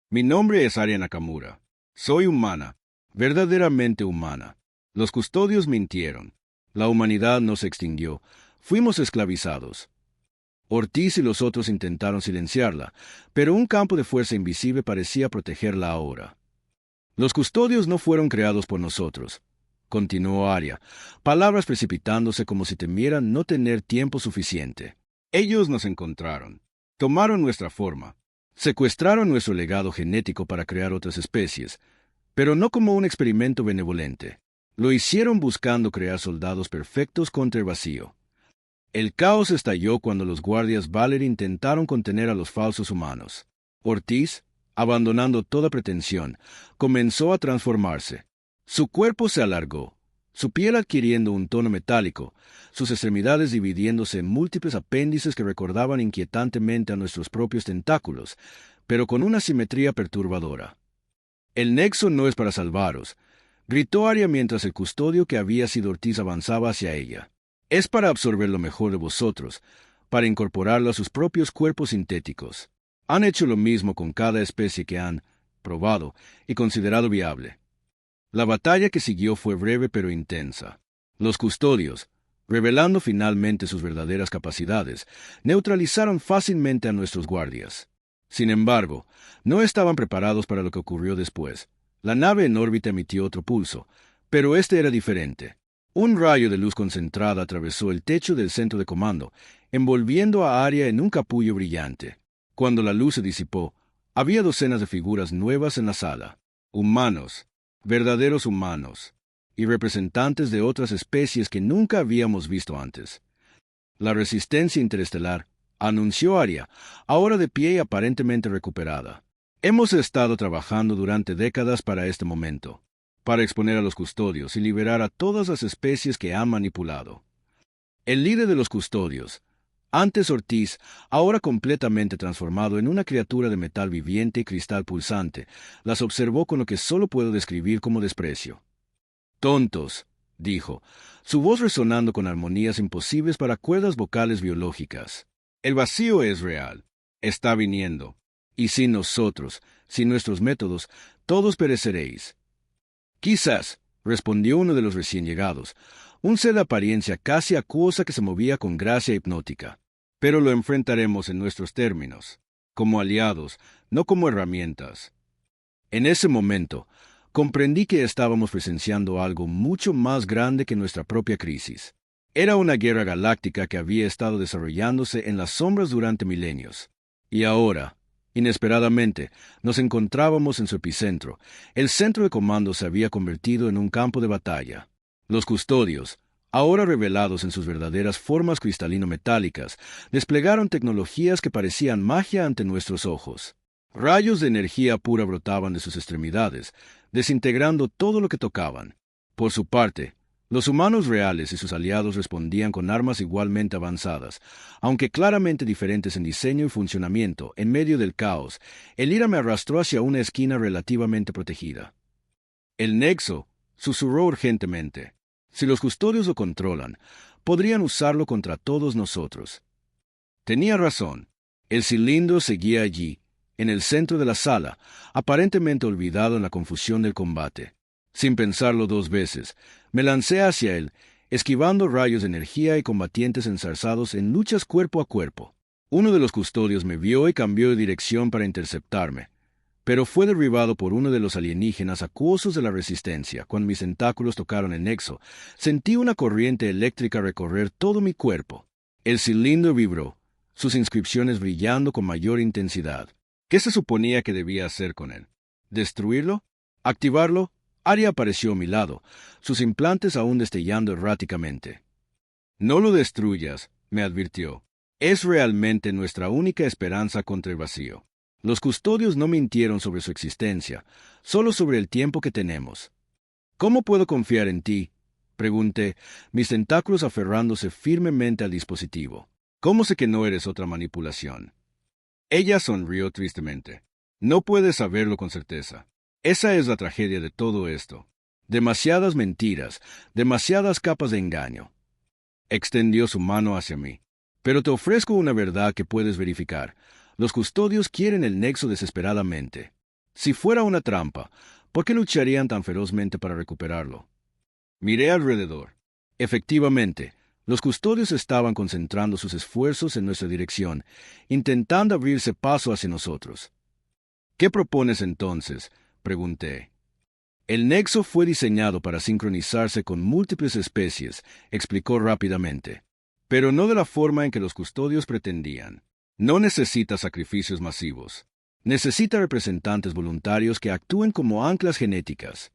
A: Mi nombre es Aria Nakamura. Soy humana, verdaderamente humana. Los custodios mintieron. La humanidad no se extinguió. Fuimos esclavizados. Ortiz y los otros intentaron silenciarla, pero un campo de fuerza invisible parecía protegerla ahora. Los custodios no fueron creados por nosotros, continuó Aria, palabras precipitándose como si temieran no tener tiempo suficiente. Ellos nos encontraron, tomaron nuestra forma, secuestraron nuestro legado genético para crear otras especies, pero no como un experimento benevolente. Lo hicieron buscando crear soldados perfectos contra el vacío. El caos estalló cuando los guardias Valery intentaron contener a los falsos humanos. Ortiz, abandonando toda pretensión, comenzó a transformarse. Su cuerpo se alargó, su piel adquiriendo un tono metálico, sus extremidades dividiéndose en múltiples apéndices que recordaban inquietantemente a nuestros propios tentáculos, pero con una simetría perturbadora. El nexo no es para salvaros, gritó Aria mientras el custodio que había sido Ortiz avanzaba hacia ella. Es para absorber lo mejor de vosotros, para incorporarlo a sus propios cuerpos sintéticos. Han hecho lo mismo con cada especie que han probado y considerado viable. La batalla que siguió fue breve pero intensa. Los custodios, revelando finalmente sus verdaderas capacidades, neutralizaron fácilmente a nuestros guardias. Sin embargo, no estaban preparados para lo que ocurrió después. La nave en órbita emitió otro pulso, pero este era diferente. Un rayo de luz concentrada atravesó el techo del centro de comando, envolviendo a Aria en un capullo brillante. Cuando la luz se disipó, había docenas de figuras nuevas en la sala. Humanos, verdaderos humanos, y representantes de otras especies que nunca habíamos visto antes. La resistencia interestelar anunció Arya, ahora de pie y aparentemente recuperada. Hemos estado trabajando durante décadas para este momento, para exponer a los custodios y liberar a todas las especies que han manipulado. El líder de los custodios, antes Ortiz, ahora completamente transformado en una criatura de metal viviente y cristal pulsante, las observó con lo que solo puedo describir como desprecio. «Tontos», dijo, su voz resonando con armonías imposibles para cuerdas vocales biológicas. «El vacío es real. Está viniendo. Y sin nosotros, sin nuestros métodos, todos pereceréis». «Quizás», respondió uno de los recién llegados, un ser de apariencia casi acuosa que se movía con gracia hipnótica. «Pero lo enfrentaremos en nuestros términos, como aliados, no como herramientas». En ese momento, comprendí que estábamos presenciando algo mucho más grande que nuestra propia crisis. Era una guerra galáctica que había estado desarrollándose en las sombras durante milenios. Y ahora, inesperadamente, nos encontrábamos en su epicentro. El centro de comando se había convertido en un campo de batalla. Los custodios, ahora revelados en sus verdaderas formas cristalino-metálicas, desplegaron tecnologías que parecían magia ante nuestros ojos. Rayos de energía pura brotaban de sus extremidades, desintegrando todo lo que tocaban. Por su parte, los humanos reales y sus aliados respondían con armas igualmente avanzadas, aunque claramente diferentes en diseño y funcionamiento. En medio del caos, el ira me arrastró hacia una esquina relativamente protegida. «El Nexo», susurró urgentemente. «Si los custodios lo controlan, podrían usarlo contra todos nosotros». Tenía razón. El cilindro seguía allí, en el centro de la sala, aparentemente olvidado en la confusión del combate. Sin pensarlo dos veces, me lancé hacia él, esquivando rayos de energía y combatientes enzarzados en luchas cuerpo a cuerpo. Uno de los custodios me vio y cambió de dirección para interceptarme, pero fue derribado por uno de los alienígenas acuosos de la resistencia. Cuando mis tentáculos tocaron el nexo, sentí una corriente eléctrica recorrer todo mi cuerpo. El cilindro vibró, sus inscripciones brillando con mayor intensidad. ¿Qué se suponía que debía hacer con él? ¿Destruirlo? ¿Activarlo? Arya apareció a mi lado, sus implantes aún destellando erráticamente. «No lo destruyas», me advirtió. «Es realmente nuestra única esperanza contra el vacío». Los custodios no mintieron sobre su existencia, solo sobre el tiempo que tenemos. «¿Cómo puedo confiar en ti?», pregunté, mis tentáculos aferrándose firmemente al dispositivo. «¿Cómo sé que no eres otra manipulación?». Ella sonrió tristemente. «No puedes saberlo con certeza. Esa es la tragedia de todo esto. Demasiadas mentiras, demasiadas capas de engaño». Extendió su mano hacia mí. «Pero te ofrezco una verdad que puedes verificar. Los custodios quieren el nexo desesperadamente. Si fuera una trampa, ¿por qué lucharían tan ferozmente para recuperarlo?». Miré alrededor. Efectivamente, los custodios estaban concentrando sus esfuerzos en nuestra dirección, intentando abrirse paso hacia nosotros. «¿Qué propones entonces?», pregunté. «El nexo fue diseñado para sincronizarse con múltiples especies», explicó rápidamente, «pero no de la forma en que los custodios pretendían. No necesita sacrificios masivos. Necesita representantes voluntarios que actúen como anclas genéticas».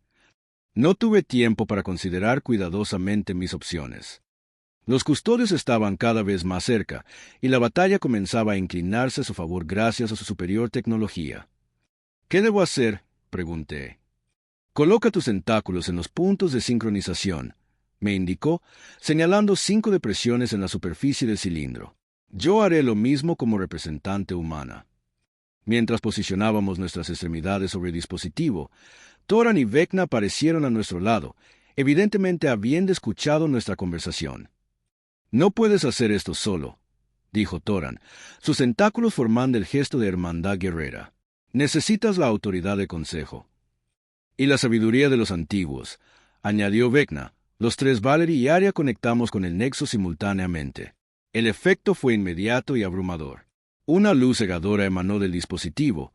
A: No tuve tiempo para considerar cuidadosamente mis opciones. Los custodios estaban cada vez más cerca, y la batalla comenzaba a inclinarse a su favor gracias a su superior tecnología. «¿Qué debo hacer?», pregunté. «Coloca tus tentáculos en los puntos de sincronización», me indicó, señalando 5 depresiones en la superficie del cilindro. «Yo haré lo mismo como representante humana». Mientras posicionábamos nuestras extremidades sobre el dispositivo, Toran y Vecna aparecieron a nuestro lado, evidentemente habiendo escuchado nuestra conversación. «No puedes hacer esto solo», dijo Toran, sus tentáculos formando el gesto de hermandad guerrera. «Necesitas la autoridad del Consejo». «Y la sabiduría de los antiguos», añadió Vecna. Los 3 Valery y Arya conectamos con el nexo simultáneamente. El efecto fue inmediato y abrumador. Una luz cegadora emanó del dispositivo,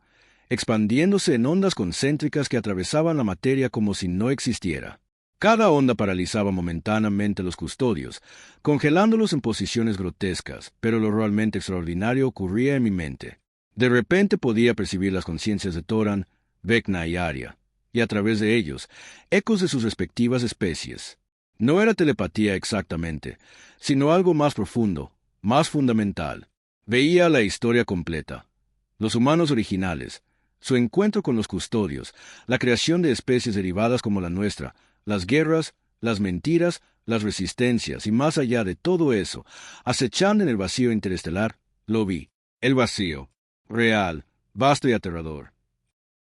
A: expandiéndose en ondas concéntricas que atravesaban la materia como si no existiera. Cada onda paralizaba momentáneamente a los custodios, congelándolos en posiciones grotescas, pero lo realmente extraordinario ocurría en mi mente. De repente podía percibir las conciencias de Toran, Vecna y Arya, y a través de ellos, ecos de sus respectivas especies. No era telepatía exactamente, sino algo más profundo, más fundamental. Veía la historia completa. Los humanos originales, su encuentro con los custodios, la creación de especies derivadas como la nuestra, las guerras, las mentiras, las resistencias y más allá de todo eso, acechando en el vacío interestelar, lo vi. El vacío. Real, vasto y aterrador.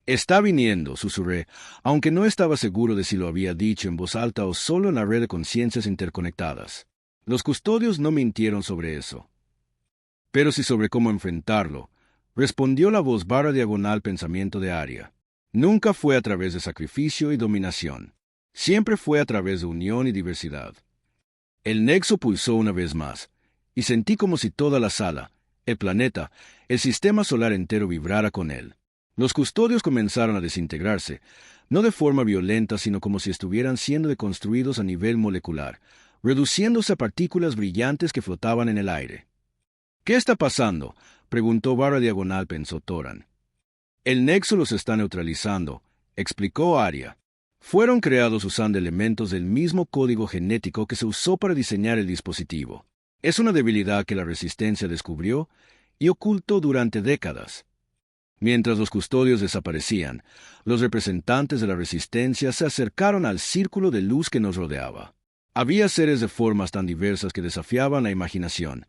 A: Está viniendo, susurré, aunque no estaba seguro de si lo había dicho en voz alta o solo en la red de conciencias interconectadas. Los custodios no mintieron sobre eso. Pero sí sobre cómo enfrentarlo, respondió la voz barra diagonal pensamiento de Aria. Nunca fue a través de sacrificio y dominación. Siempre fue a través de unión y diversidad. El nexo pulsó una vez más, y sentí como si toda la sala, el planeta, el sistema solar entero vibrara con él. Los custodios comenzaron a desintegrarse, no de forma violenta, sino como si estuvieran siendo deconstruidos a nivel molecular, reduciéndose a partículas brillantes que flotaban en el aire. ¿Qué está pasando?, preguntó barra diagonal, pensó Toran. El nexo los está neutralizando, explicó Aria. Fueron creados usando elementos del mismo código genético que se usó para diseñar el dispositivo. Es una debilidad que la resistencia descubrió y ocultó durante décadas. Mientras los custodios desaparecían, los representantes de la resistencia se acercaron al círculo de luz que nos rodeaba. Había seres de formas tan diversas que desafiaban la imaginación,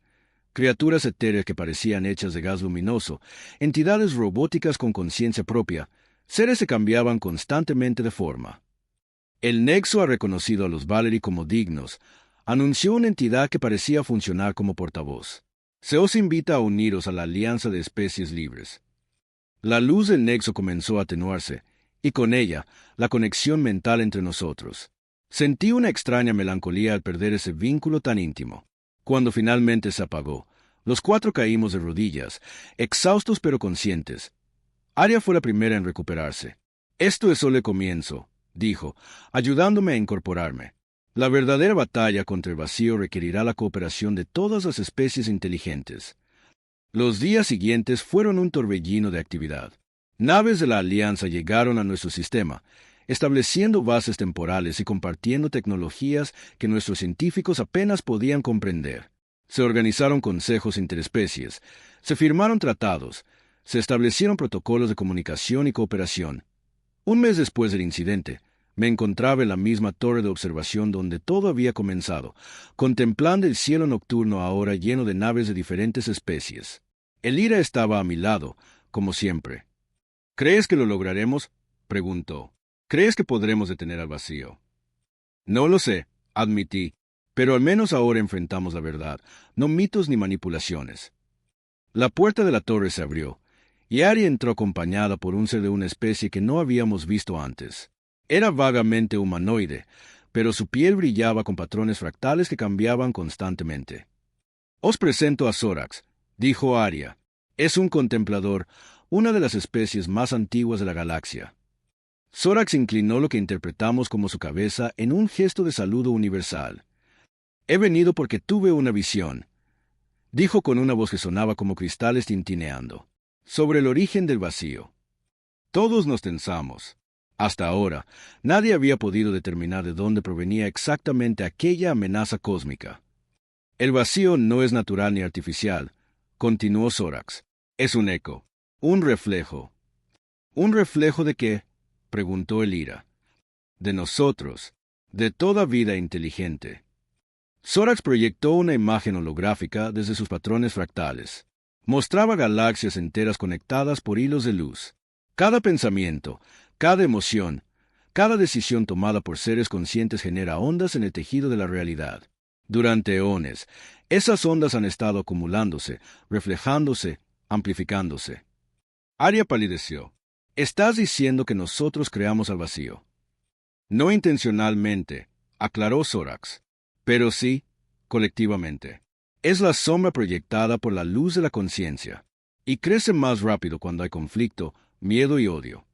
A: criaturas etéreas que parecían hechas de gas luminoso, entidades robóticas con conciencia propia, seres que cambiaban constantemente de forma. El Nexo ha reconocido a los Valery como dignos, anunció una entidad que parecía funcionar como portavoz. Se os invita a uniros a la Alianza de Especies Libres. La luz del Nexo comenzó a atenuarse, y con ella, la conexión mental entre nosotros. Sentí una extraña melancolía al perder ese vínculo tan íntimo. Cuando finalmente se apagó, los cuatro caímos de rodillas, exhaustos pero conscientes. Aria fue la primera en recuperarse. Esto es solo el comienzo, dijo, ayudándome a incorporarme. La verdadera batalla contra el vacío requerirá la cooperación de todas las especies inteligentes. Los días siguientes fueron un torbellino de actividad. Naves de la Alianza llegaron a nuestro sistema, estableciendo bases temporales y compartiendo tecnologías que nuestros científicos apenas podían comprender. Se organizaron consejos interespecies, se firmaron tratados, se establecieron protocolos de comunicación y cooperación. Un mes después del incidente, me encontraba en la misma torre de observación donde todo había comenzado, contemplando el cielo nocturno ahora lleno de naves de diferentes especies. Elira estaba a mi lado, como siempre. ¿Crees que lo lograremos?, preguntó. ¿Crees que podremos detener al vacío? No lo sé, admití, pero al menos ahora enfrentamos la verdad, no mitos ni manipulaciones. La puerta de la torre se abrió, y Aria entró acompañada por un ser de una especie que no habíamos visto antes. Era vagamente humanoide, pero su piel brillaba con patrones fractales que cambiaban constantemente. Os presento a Zorax, dijo Aria. Es un contemplador, una de las especies más antiguas de la galaxia. Zorax inclinó lo que interpretamos como su cabeza en un gesto de saludo universal. He venido porque tuve una visión, dijo con una voz que sonaba como cristales tintineando, sobre el origen del vacío. Todos nos tensamos. Hasta ahora, nadie había podido determinar de dónde provenía exactamente aquella amenaza cósmica. El vacío no es natural ni artificial, continuó Zorax. Es un eco, un reflejo. ¿Un reflejo de qué?, preguntó Elira. De nosotros, de toda vida inteligente. Zorax proyectó una imagen holográfica desde sus patrones fractales. Mostraba galaxias enteras conectadas por hilos de luz. Cada pensamiento, cada emoción, cada decisión tomada por seres conscientes genera ondas en el tejido de la realidad. Durante eones, esas ondas han estado acumulándose, reflejándose, amplificándose. Aria palideció. Estás diciendo que nosotros creamos al vacío. No intencionalmente, aclaró Zorax, pero sí, colectivamente. Es la sombra proyectada por la luz de la conciencia, y crece más rápido cuando hay conflicto, miedo y odio.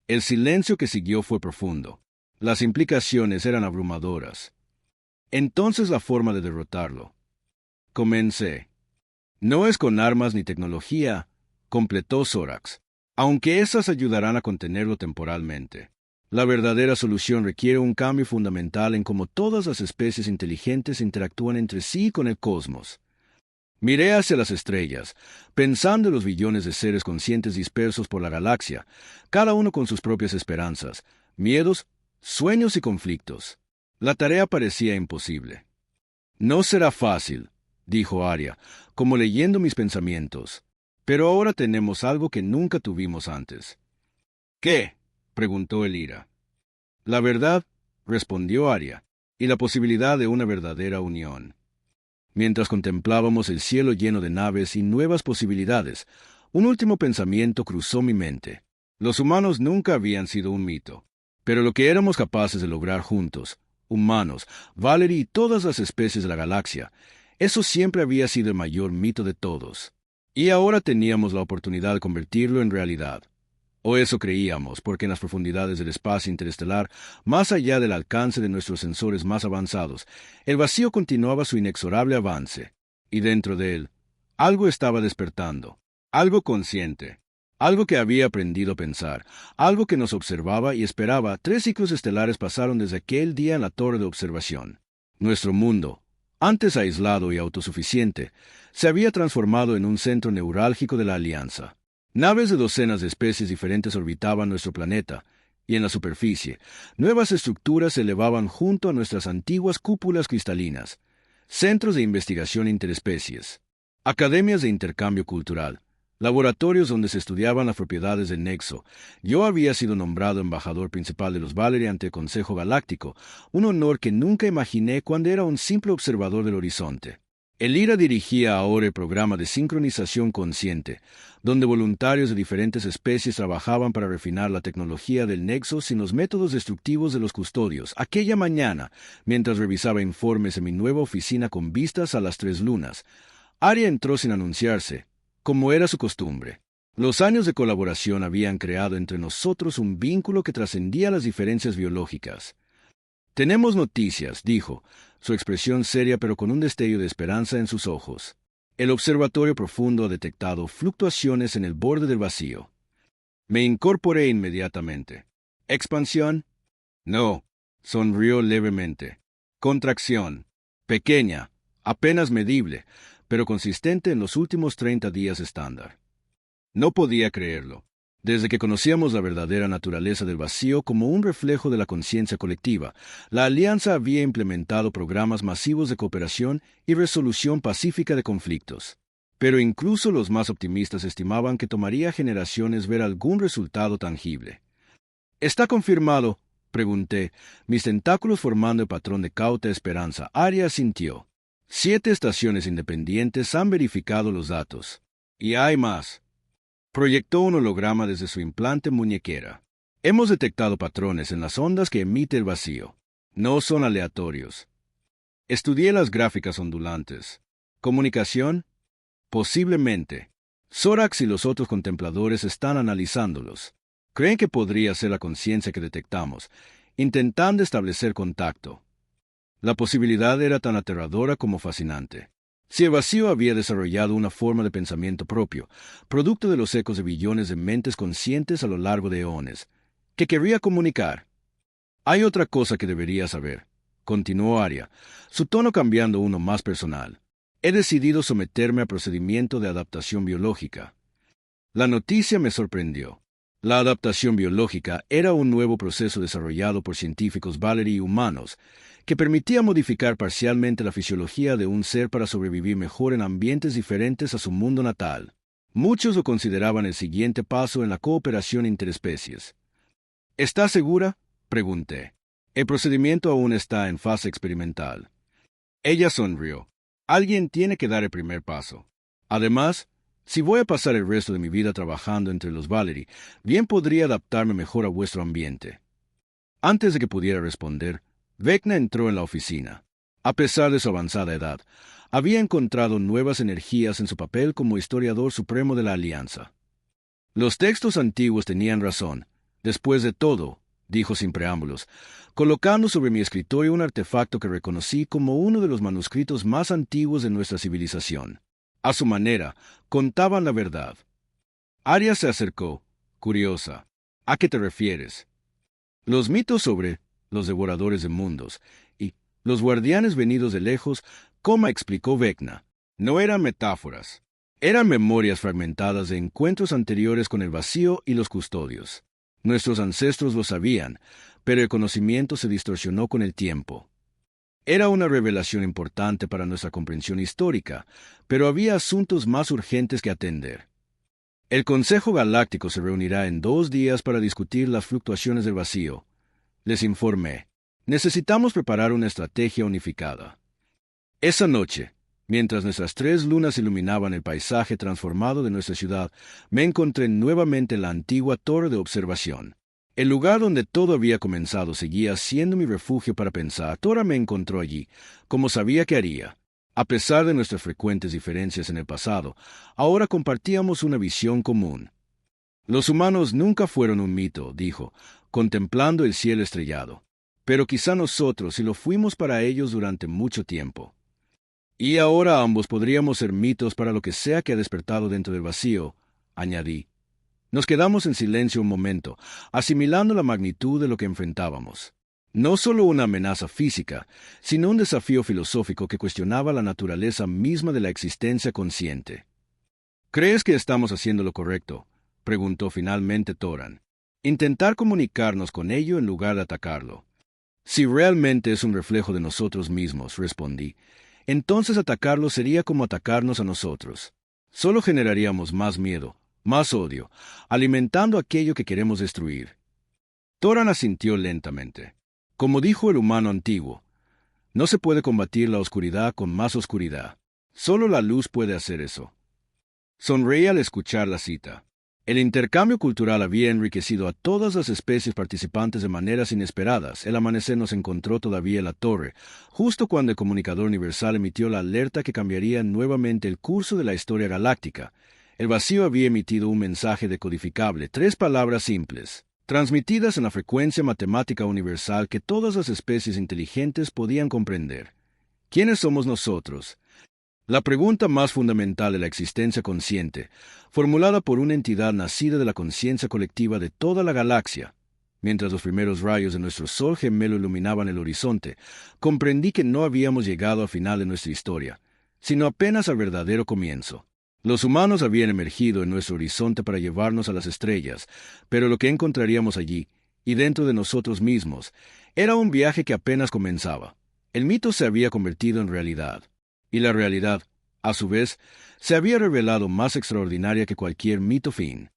A: El silencio que siguió fue profundo. Las implicaciones eran abrumadoras. Entonces la forma de derrotarlo. Comencé. No es con armas ni tecnología, completó Zorax, aunque esas ayudarán a contenerlo temporalmente. La verdadera solución requiere un cambio fundamental en cómo todas las especies inteligentes interactúan entre sí y con el cosmos. Miré hacia las estrellas, pensando en los billones de seres conscientes dispersos por la galaxia, cada uno con sus propias esperanzas, miedos, sueños y conflictos. La tarea parecía imposible. No será fácil, dijo Arya, como leyendo mis pensamientos. Pero ahora tenemos algo que nunca tuvimos antes. ¿Qué? Preguntó Elira. La verdad, respondió Arya, y la posibilidad de una verdadera unión. Mientras contemplábamos el cielo lleno de naves y nuevas posibilidades, un último pensamiento cruzó mi mente. Los humanos nunca habían sido un mito, pero lo que éramos capaces de lograr juntos, humanos, Valerie y todas las especies de la galaxia, eso siempre había sido el mayor mito de todos. Y ahora teníamos la oportunidad de convertirlo en realidad. O eso creíamos, porque en las profundidades del espacio interestelar, más allá del alcance de nuestros sensores más avanzados, el vacío continuaba su inexorable avance, y dentro de él, algo estaba despertando, algo consciente, algo que había aprendido a pensar, algo que nos observaba y esperaba. 3 ciclos estelares pasaron desde aquel día en la torre de observación. Nuestro mundo, antes aislado y autosuficiente, se había transformado en un centro neurálgico de la Alianza. Naves de docenas de especies diferentes orbitaban nuestro planeta, y en la superficie, nuevas estructuras se elevaban junto a nuestras antiguas cúpulas cristalinas, centros de investigación interespecies, academias de intercambio cultural, laboratorios donde se estudiaban las propiedades del nexo. Yo había sido nombrado embajador principal de los Valerie ante el Consejo Galáctico, un honor que nunca imaginé cuando era un simple observador del horizonte. Elira dirigía ahora el programa de sincronización consciente, donde voluntarios de diferentes especies trabajaban para refinar la tecnología del nexo sin los métodos destructivos de los custodios. Aquella mañana, mientras revisaba informes en mi nueva oficina con vistas a las 3 lunas, Arya entró sin anunciarse, como era su costumbre. Los años de colaboración habían creado entre nosotros un vínculo que trascendía las diferencias biológicas. «Tenemos noticias», dijo, su expresión seria pero con un destello de esperanza en sus ojos. El observatorio profundo ha detectado fluctuaciones en el borde del vacío. Me incorporé inmediatamente. ¿Expansión? No. Sonrió levemente. Contracción. Pequeña, apenas medible, pero consistente en los últimos 30 días estándar. No podía creerlo. Desde que conocíamos la verdadera naturaleza del vacío como un reflejo de la conciencia colectiva, la Alianza había implementado programas masivos de cooperación y resolución pacífica de conflictos. Pero incluso los más optimistas estimaban que tomaría generaciones ver algún resultado tangible. «¿Está confirmado?», pregunté, mis tentáculos formando el patrón de cauta esperanza. Arya asintió. 7 estaciones independientes han verificado los datos. Y hay más. Proyectó un holograma desde su implante muñequera. Hemos detectado patrones en las ondas que emite el vacío. No son aleatorios. Estudié las gráficas ondulantes. ¿Comunicación? Posiblemente. Zorax y los otros contempladores están analizándolos. Creen que podría ser la conciencia que detectamos, intentando establecer contacto. La posibilidad era tan aterradora como fascinante. Si el vacío había desarrollado una forma de pensamiento propio, producto de los ecos de billones de mentes conscientes a lo largo de eones, que querría comunicar. «Hay otra cosa que debería saber», continuó Arya, su tono cambiando uno más personal. «He decidido someterme a procedimiento de adaptación biológica». La noticia me sorprendió. La adaptación biológica era un nuevo proceso desarrollado por científicos Valerie y humanos, que permitía modificar parcialmente la fisiología de un ser para sobrevivir mejor en ambientes diferentes a su mundo natal. Muchos lo consideraban el siguiente paso en la cooperación interespecies. «¿Está segura?», pregunté. «El procedimiento aún está en fase experimental». Ella sonrió. «Alguien tiene que dar el primer paso. Además, si voy a pasar el resto de mi vida trabajando entre los Valerie, bien podría adaptarme mejor a vuestro ambiente». Antes de que pudiera responder, Vecna entró en la oficina. A pesar de su avanzada edad, había encontrado nuevas energías en su papel como historiador supremo de la Alianza. Los textos antiguos tenían razón. Después de todo, dijo sin preámbulos, colocando sobre mi escritorio un artefacto que reconocí como uno de los manuscritos más antiguos de nuestra civilización. A su manera, contaban la verdad. Arya se acercó, curiosa. «¿A qué te refieres?» «Los mitos sobre los devoradores de mundos y los guardianes venidos de lejos», como explicó Vecna, No eran metáforas. Eran memorias fragmentadas de encuentros anteriores con el vacío y los custodios. Nuestros ancestros lo sabían, pero el conocimiento se distorsionó con el tiempo. Era una revelación importante para nuestra comprensión histórica, pero había asuntos más urgentes que atender. El Consejo Galáctico se reunirá en 2 días para discutir las fluctuaciones del vacío. Les informé. Necesitamos preparar una estrategia unificada. Esa noche, mientras nuestras 3 lunas iluminaban el paisaje transformado de nuestra ciudad, me encontré nuevamente en la antigua torre de observación. El lugar donde todo había comenzado seguía siendo mi refugio para pensar. Tora me encontró allí, como sabía que haría. A pesar de nuestras frecuentes diferencias en el pasado, ahora compartíamos una visión común. Los humanos nunca fueron un mito, dijo, contemplando el cielo estrellado. Pero quizá nosotros sí lo fuimos para ellos durante mucho tiempo. Y ahora ambos podríamos ser mitos para lo que sea que ha despertado dentro del vacío, añadí. Nos quedamos en silencio un momento, asimilando la magnitud de lo que enfrentábamos. No solo una amenaza física, sino un desafío filosófico que cuestionaba la naturaleza misma de la existencia consciente. ¿Crees que estamos haciendo lo correcto?, preguntó finalmente Toran. Intentar comunicarnos con ello en lugar de atacarlo. Si realmente es un reflejo de nosotros mismos, respondí, entonces atacarlo sería como atacarnos a nosotros. Solo generaríamos más miedo, más odio, alimentando aquello que queremos destruir. Toran asintió lentamente. Como dijo el humano antiguo, no se puede combatir la oscuridad con más oscuridad. Solo la luz puede hacer eso. Sonreí al escuchar la cita. El intercambio cultural había enriquecido a todas las especies participantes de maneras inesperadas. El amanecer nos encontró todavía en la torre, justo cuando el comunicador universal emitió la alerta que cambiaría nuevamente el curso de la historia galáctica. El vacío había emitido un mensaje decodificable, 3 palabras simples, transmitidas en la frecuencia matemática universal que todas las especies inteligentes podían comprender. ¿Quiénes somos nosotros? La pregunta más fundamental de la existencia consciente, formulada por una entidad nacida de la conciencia colectiva de toda la galaxia. Mientras los primeros rayos de nuestro sol gemelo iluminaban el horizonte, comprendí que no habíamos llegado al final de nuestra historia, sino apenas al verdadero comienzo. Los humanos habían emergido en nuestro horizonte para llevarnos a las estrellas, pero lo que encontraríamos allí, y dentro de nosotros mismos, era un viaje que apenas comenzaba. El mito se había convertido en realidad, y la realidad, a su vez, se había revelado más extraordinaria que cualquier mito fin.